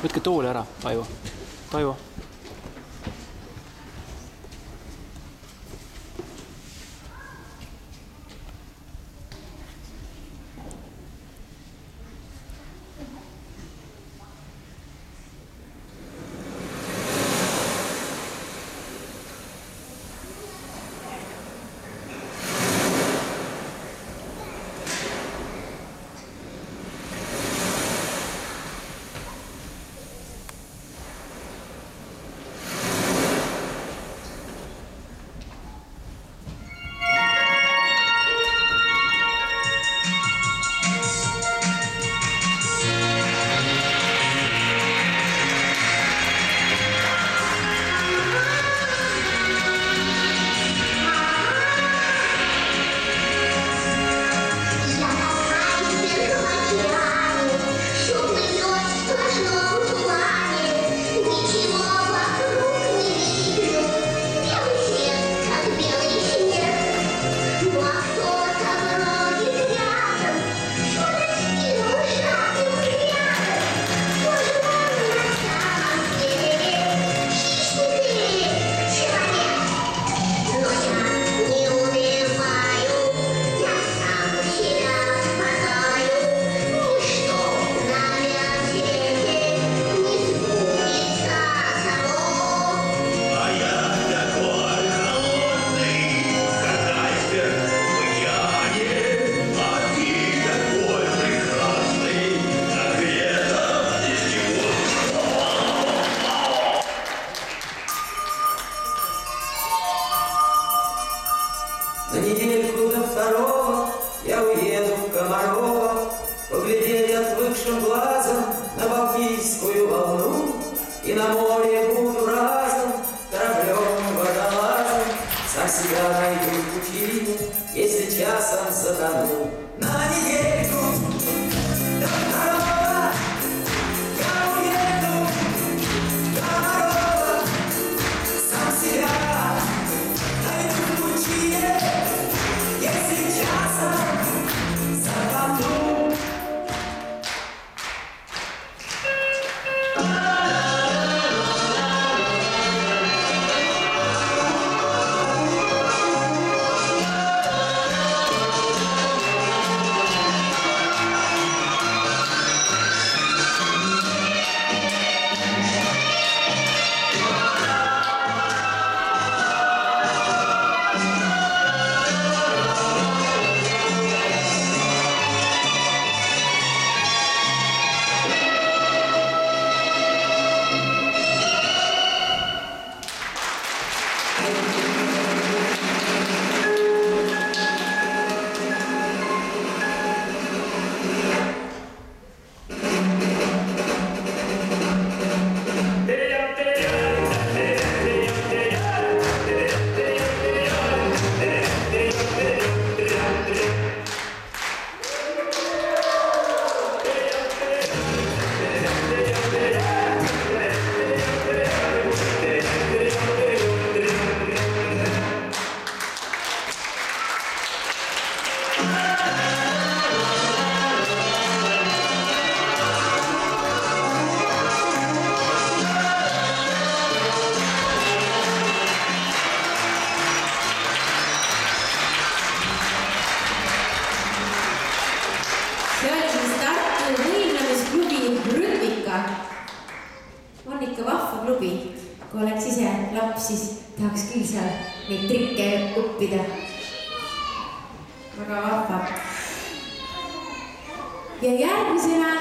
Võtke toole ära, Taivo. Taivo. На недельку до второго я уеду в Комарова, поглядеть отвыкшим глазом на Балтийскую волну, и на море буду разом кораблем водолазом, сам себя найду в пучине, если часом затону. На недельку до второго я уеду в Комарова, сам себя найду в пучине, если часом затону. On ikka vahva klubi. Kui oleks ise laps, siis tahaks küll seal neid trikke õppida. Väga vahva. Ja järgmisena